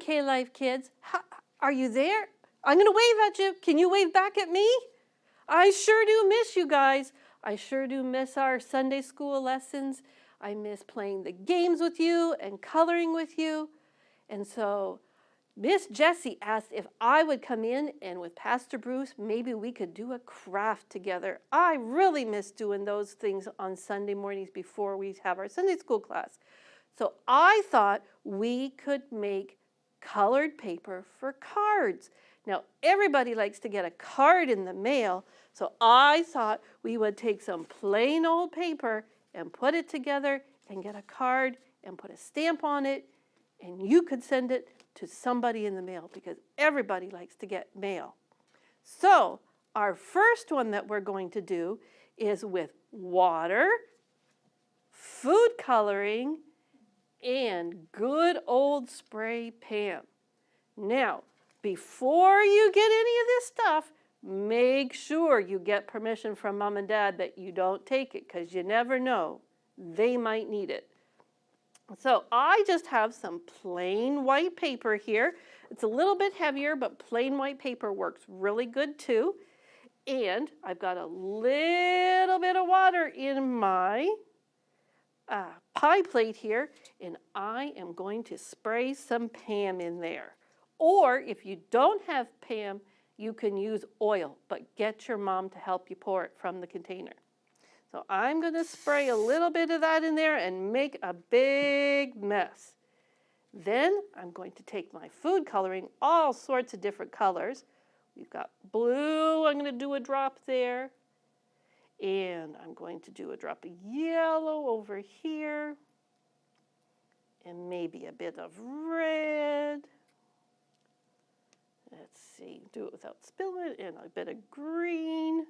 K-Life kids. Are you there? I'm going to wave at you. Can you wave back at me? I sure do miss you guys. I sure do miss our Sunday school lessons. I miss playing the games with you and coloring with you. And so Miss Jessie asked if I would come in and with Pastor Bruce, maybe we could do a craft together. I really miss doing those things on Sunday mornings before we have our Sunday school class. So I thought we could make colored paper for cards. Now, everybody likes to get a card in the mail, so I thought we would take some plain old paper and put it together and get a card and put a stamp on it, and you could send it to somebody in the mail because everybody likes to get mail. So our first one that we're going to do is with water, food coloring, and good old spray Pam. Now, before you get any of this stuff, make sure you get permission from Mom and Dad that you don't take it because you never know. They might need it. So I just have some plain white paper here. It's a little bit heavier, but plain white paper works really good too. And I've got a little bit of water in my pie plate here, and I am going to spray some Pam in there. Or if you don't have Pam, you can use oil, but get your mom to help you pour it from the container. So I'm going to spray a little bit of that in there and make a big mess. Then I'm going to take my food coloring, all sorts of different colors. We've got blue, I'm going to do a drop there. And I'm going to do a drop of yellow over here. And maybe a bit of red. Let's see, do it without spilling it, and a bit of green.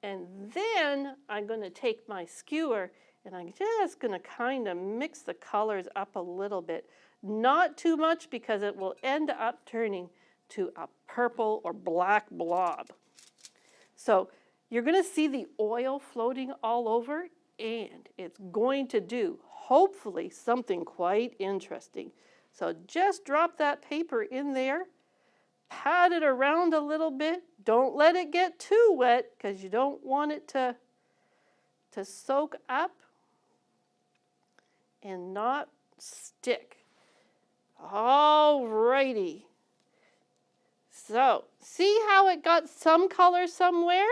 And then I'm going to take my skewer and I'm just going to kind of mix the colors up a little bit. Not too much because it will end up turning to a purple or black blob. So you're going to see the oil floating all over, and it's going to do, hopefully, something quite interesting. So just drop that paper in there. Pat it around a little bit. Don't let it get too wet because you don't want it to soak up and not stick. All righty. So, see how it got some color somewhere?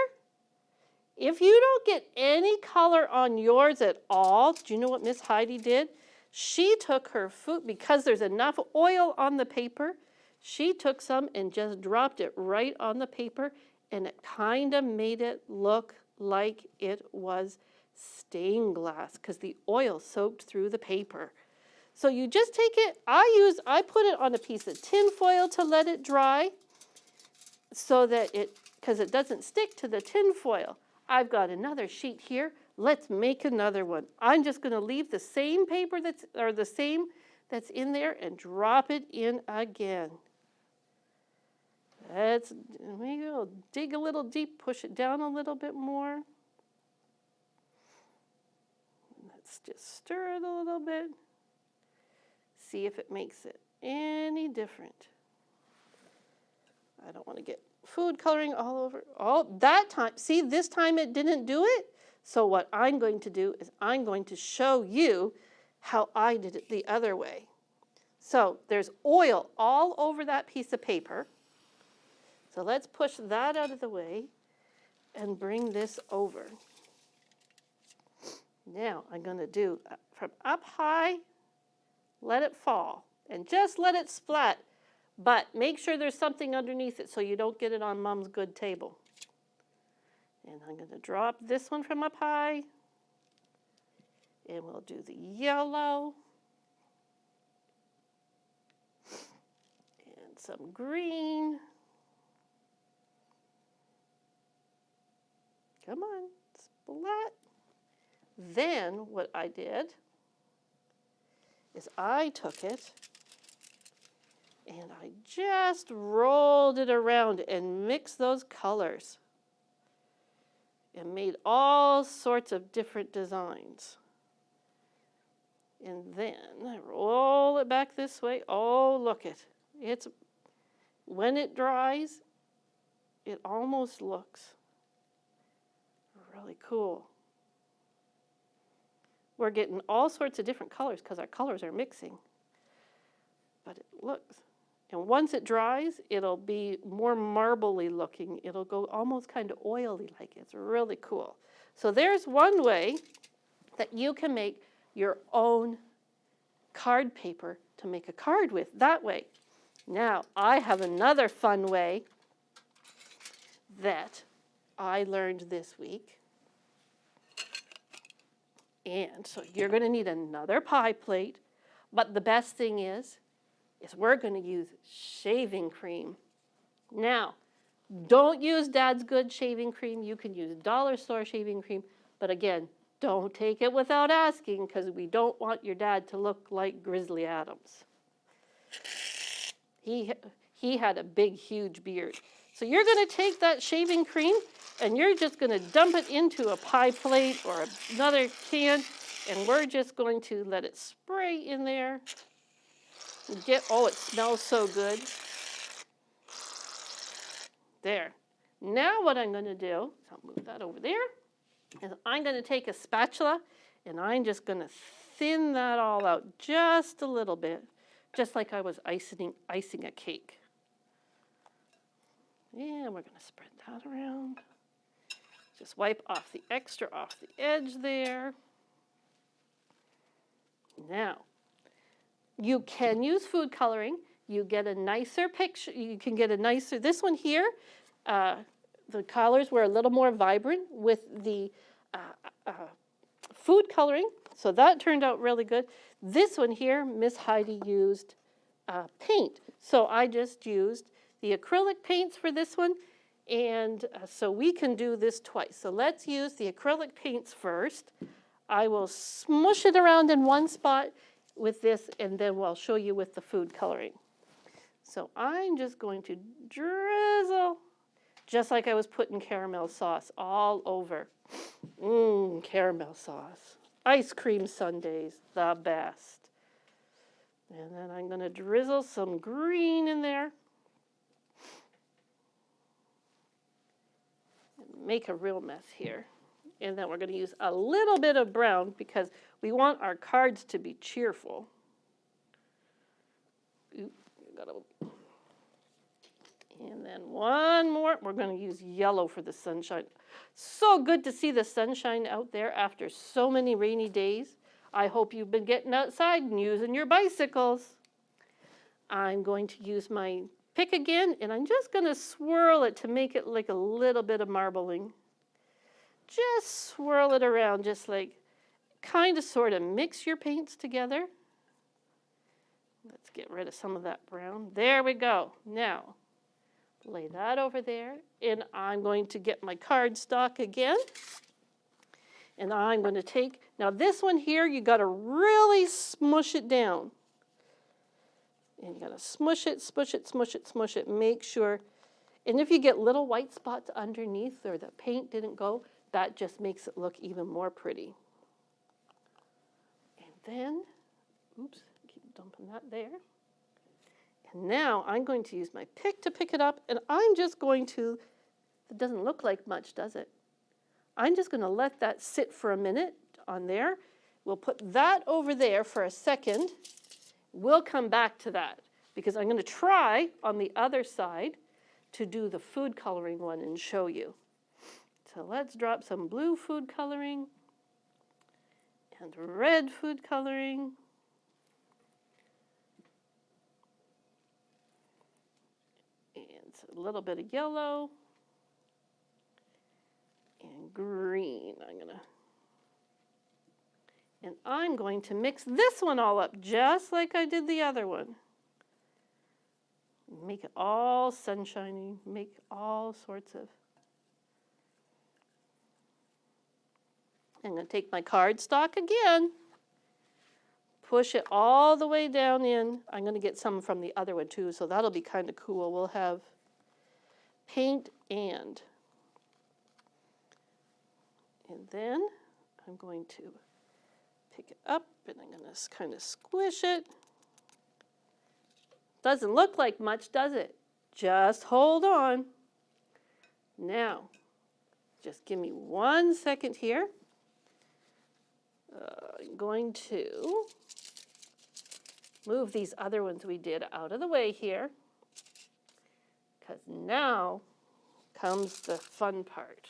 If you don't get any color on yours at all, do you know what Miss Heidi did? She took her food, because there's enough oil on the paper, she took some and just dropped it right on the paper, and it kind of made it look like it was stained glass because the oil soaked through the paper. So you just take it, I put it on a piece of tin foil to let it dry so that because it doesn't stick to the tin foil. I've got another sheet here. Let's make another one. I'm just going to leave the same paper that's in there and drop it in again. Maybe we'll dig a little deep, push it down a little bit more. Let's just stir it a little bit. See if it makes it any different. I don't want to get food coloring all over. Oh, that time, see, this time it didn't do it. So what I'm going to do is I'm going to show you how I did it the other way. So there's oil all over that piece of paper. So let's push that out of the way and bring this over. Now I'm going to do from up high, let it fall, and just let it splat. But make sure there's something underneath it so you don't get it on Mom's good table. And I'm going to drop this one from up high. And we'll do the yellow. And some green. Come on, splat. Then what I did is I took it and I just rolled it around and mixed those colors and made all sorts of different designs. And then I roll it back this way. Oh, look it. When it dries, it almost looks really cool. We're getting all sorts of different colors because our colors are mixing. But it looks, and once it dries, it'll be more marbly looking. It'll go almost kind of oily like. It's really cool. So there's one way that you can make your own card paper to make a card with that way. Now, I have another fun way that I learned this week. And so you're going to need another pie plate, but the best thing is we're going to use shaving cream. Now, don't use Dad's Good shaving cream. You can use dollar store shaving cream, but again, don't take it without asking because we don't want your dad to look like Grizzly Adams. He had a big, huge beard. So you're going to take that shaving cream and you're just going to dump it into a pie plate or another can, and we're just going to let it spray in there. Oh, it smells so good. There. Now what I'm going to do, I'll move that over there, is I'm going to take a spatula and I'm just going to thin that all out just a little bit, just like I was icing a cake. And we're going to spread that around. Just wipe off the extra off the edge there. Now, you can use food coloring. You get a nicer picture. You can get a nicer, this one here, the colors were a little more vibrant with the food coloring. So that turned out really good. This one here, Miss Heidi used paint. So I just used the acrylic paints for this one. And so we can do this twice. So let's use the acrylic paints first. I will smush it around in one spot with this, and then I'll show you with the food coloring. So I'm just going to drizzle, just like I was putting caramel sauce all over. Caramel sauce. Ice cream sundaes, the best. And then I'm going to drizzle some green in there. Make a real mess here. And then we're going to use a little bit of brown because we want our cards to be cheerful. And then one more. We're going to use yellow for the sunshine. So good to see the sunshine out there after so many rainy days. I hope you've been getting outside and using your bicycles. I'm going to use my pick again, and I'm just going to swirl it to make it like a little bit of marbling. Just swirl it around, just like kind of sort of mix your paints together. Let's get rid of some of that brown. There we go. Now, lay that over there, and I'm going to get my cardstock again. And I'm going to take, now this one here, you got to really smush it down. And you got to smush it, smush it, smush it, smush it. Make sure, and if you get little white spots underneath or the paint didn't go, that just makes it look even more pretty. And then, oops, keep dumping that there. And now I'm going to use my pick to pick it up, and I'm just going to, it doesn't look like much, does it? I'm just going to let that sit for a minute on there. We'll put that over there for a second. We'll come back to that because I'm going to try on the other side to do the food coloring one and show you. So let's drop some blue food coloring and red food coloring. And a little bit of yellow and green. I'm going to mix this one all up just like I did the other one. Make it all sunshiny, make all sorts of. I'm going to take my cardstock again, push it all the way down in. I'm going to get some from the other one too, so that'll be kind of cool. We'll have paint and then I'm going to Pick it up, and I'm going to kind of squish it. Doesn't look like much, does it? Just hold on. Now, just give me 1 second here. I'm going to move these other ones we did out of the way here, because now comes the fun part.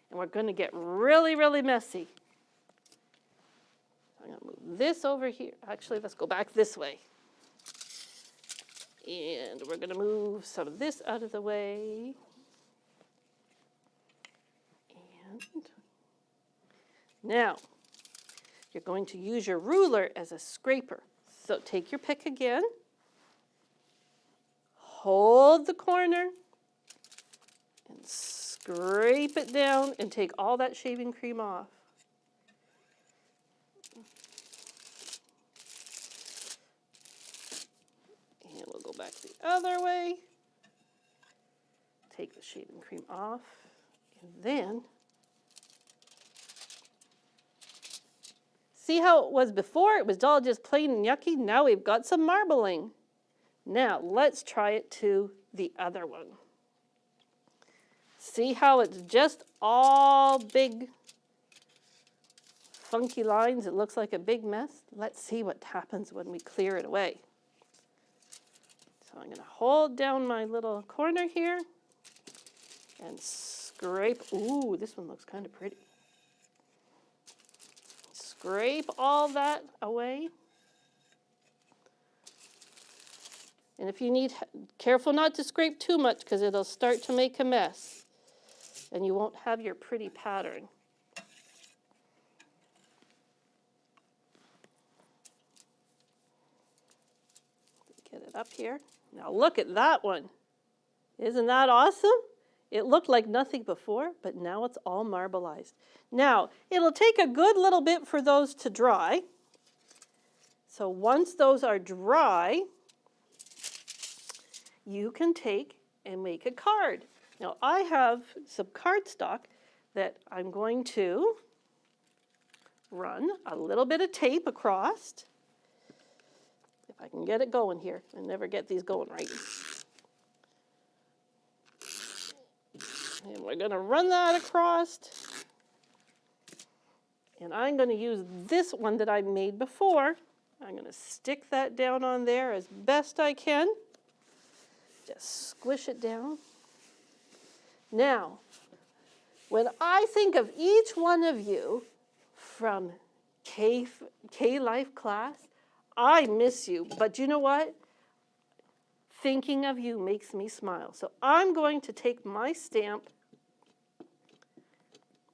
And we're going to get really, really messy. I'm going to move this over here. Actually, let's go back this way. And we're going to move some of this out of the way. And now, you're going to use your ruler as a scraper. So take your pick again. Hold the corner. And scrape it down and take all that shaving cream off. And we'll go back the other way. Take the shaving cream off. And then, see how it was before? It was all just plain and yucky. Now we've got some marbling. Now let's try it to the other one. See how it's just all big, funky lines? It looks like a big mess. Let's see what happens when we clear it away. So I'm going to hold down my little corner here and scrape. Ooh, this one looks kind of pretty. Scrape all that away. And if you need, careful not to scrape too much because it'll start to make a mess. And you won't have your pretty pattern. Get it up here. Now look at that one. Isn't that awesome? It looked like nothing before, but now it's all marbleized. Now, it'll take a good little bit for those to dry. So once those are dry, you can take and make a card. Now, I have some cardstock that I'm going to run a little bit of tape across. If I can get it going here. I never get these going right. And we're going to run that across. And I'm going to use this one that I made before. I'm going to stick that down on there as best I can. Just squish it down. Now, when I think of each one of you from K-Life class, I miss you. But you know what? Thinking of you makes me smile. So I'm going to take my stamp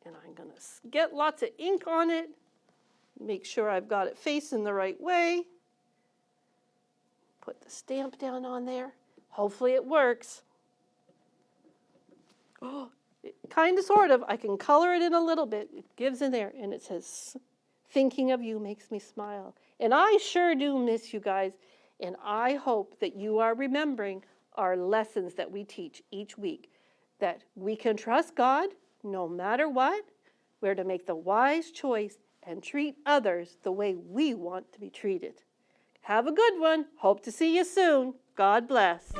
and I'm going to get lots of ink on it. Make sure I've got it facing the right way. Put the stamp down on there. Hopefully it works. Oh, kind of, sort of. I can color it in a little bit. It gives in there, and it says, thinking of you makes me smile. And I sure do miss you guys, and I hope that you are remembering our lessons that we teach each week, that we can trust God no matter what. We're to make the wise choice and treat others the way we want to be treated. Have a good one. Hope to see you soon. God bless.